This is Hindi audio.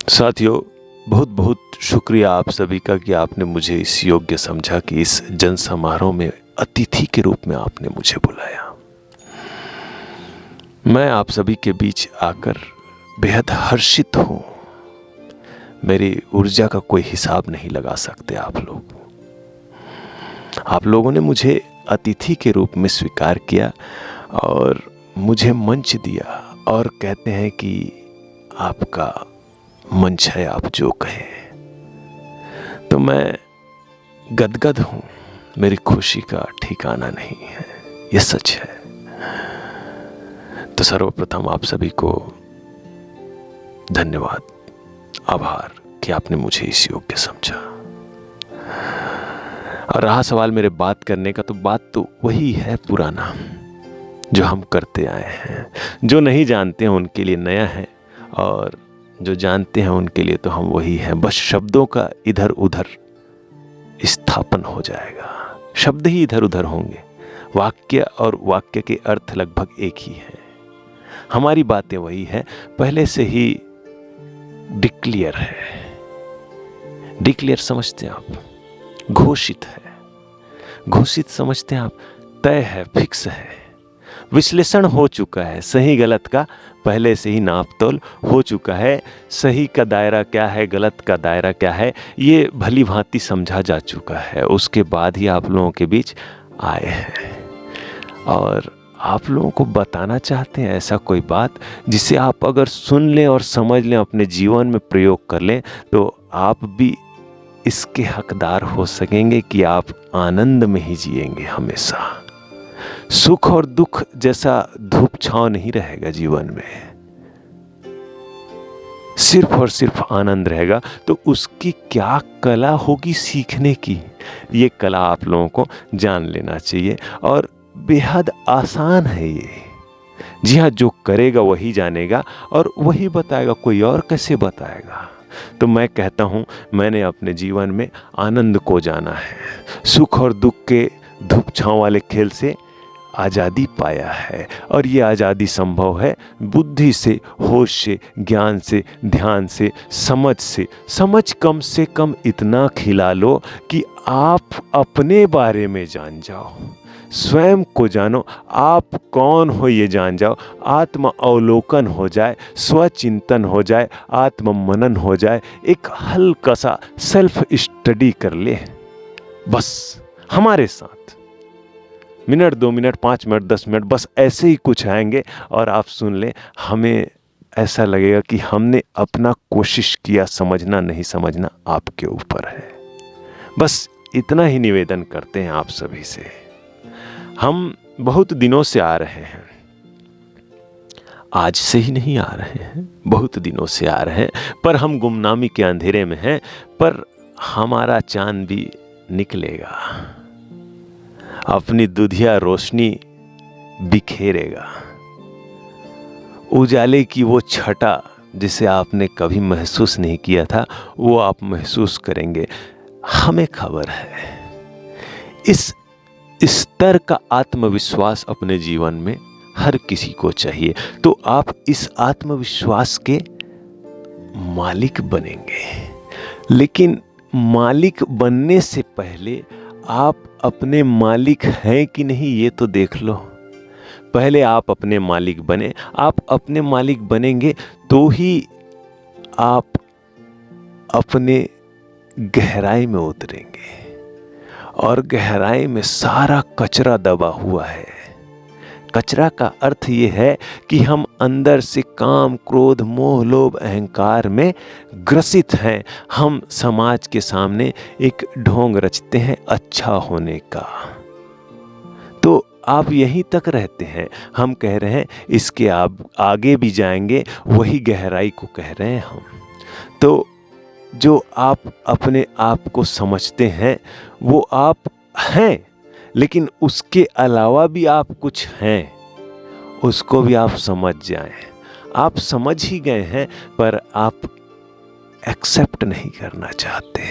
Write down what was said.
साथियों, बहुत बहुत शुक्रिया आप सभी का कि आपने मुझे इस योग्य समझा कि इस जन समारोह में अतिथि के रूप में आपने मुझे बुलाया। मैं आप सभी के बीच आकर बेहद हर्षित हूँ। मेरी ऊर्जा का कोई हिसाब नहीं लगा सकते आप लोग। आप लोगों ने मुझे अतिथि के रूप में स्वीकार किया और मुझे मंच दिया और कहते हैं कि आपका मंच है, आप जो कहें। तो मैं गदगद हूँ, मेरी खुशी का ठिकाना नहीं है, ये सच है। तो सर्वप्रथम आप सभी को धन्यवाद, आभार कि आपने मुझे इस योग्य समझा। और रहा सवाल मेरे बात करने का, तो बात तो वही है पुराना जो हम करते आए हैं। जो नहीं जानते हैं उनके लिए नया है, और जो जानते हैं उनके लिए तो हम वही हैं। बस शब्दों का इधर उधर स्थापन हो जाएगा, शब्द ही इधर उधर होंगे, वाक्य और वाक्य के अर्थ लगभग एक ही हैं। हमारी बातें वही है, पहले से ही डिक्लेयर है। डिक्लेयर समझते हैं आप? घोषित है। घोषित समझते हैं आप? तय है, फिक्स है। विश्लेषण हो चुका है, सही गलत का पहले से ही नाप तोल हो चुका है। सही का दायरा क्या है, गलत का दायरा क्या है, ये भली भांति समझा जा चुका है। उसके बाद ही आप लोगों के बीच आए हैं और आप लोगों को बताना चाहते हैं ऐसा कोई बात जिसे आप अगर सुन लें और समझ लें, अपने जीवन में प्रयोग कर लें, तो आप भी इसके हकदार हो सकेंगे कि आप आनंद में ही जिएंगे हमेशा। सुख और दुख जैसा धूप छांव नहीं रहेगा जीवन में, सिर्फ और सिर्फ आनंद रहेगा। तो उसकी क्या कला होगी सीखने की, ये कला आप लोगों को जान लेना चाहिए। और बेहद आसान है ये। जी हाँ, जो करेगा वही जानेगा और वही बताएगा, कोई और कैसे बताएगा। तो मैं कहता हूँ, मैंने अपने जीवन में आनंद को जाना है, सुख और दुख के धूप छांव वाले खेल से आज़ादी पाया है। और ये आज़ादी संभव है बुद्धि से, होश से, ज्ञान से, ध्यान से, समझ से। समझ कम से कम इतना खिला लो कि आप अपने बारे में जान जाओ, स्वयं को जानो, आप कौन हो ये जान जाओ, आत्म अवलोकन हो जाए, स्वचिंतन हो जाए, आत्म मनन हो जाए, एक हल्का सा सेल्फ स्टडी कर ले बस हमारे साथ। मिनट, 2 मिनट, 5 मिनट, 10 मिनट, बस ऐसे ही कुछ आएंगे और आप सुन लें। हमें ऐसा लगेगा कि हमने अपना कोशिश किया। समझना नहीं समझना आपके ऊपर है। बस इतना ही निवेदन करते हैं आप सभी से। हम बहुत दिनों से आ रहे हैं, आज से ही नहीं आ रहे हैं, बहुत दिनों से आ रहे हैं, पर हम गुमनामी के अंधेरे में हैं। पर हमारा चांद भी निकलेगा, अपनी दुधिया रोशनी बिखेरेगा। उजाले की वो छटा जिसे आपने कभी महसूस नहीं किया था, वो आप महसूस करेंगे, हमें खबर है। इस स्तर का आत्मविश्वास अपने जीवन में हर किसी को चाहिए। तो आप इस आत्मविश्वास के मालिक बनेंगे। लेकिन मालिक बनने से पहले आप अपने मालिक हैं कि नहीं, ये तो देख लो। पहले आप अपने मालिक बने। आप अपने मालिक बनेंगे तो ही आप अपने गहराई में उतरेंगे। और गहराई में सारा कचरा दबा हुआ है। कचरा का अर्थ ये है कि हम अंदर से काम, क्रोध, मोह, लोभ, अहंकार में ग्रसित हैं। हम समाज के सामने एक ढोंग रचते हैं अच्छा होने का। तो आप यहीं तक रहते हैं। हम कह रहे हैं इसके आप आगे भी जाएंगे, वही गहराई को कह रहे हैं हम। तो जो आप अपने आप को समझते हैं वो आप हैं, लेकिन उसके अलावा भी आप कुछ हैं, उसको भी आप समझ जाएं। आप समझ ही गए हैं पर आप एक्सेप्ट नहीं करना चाहते।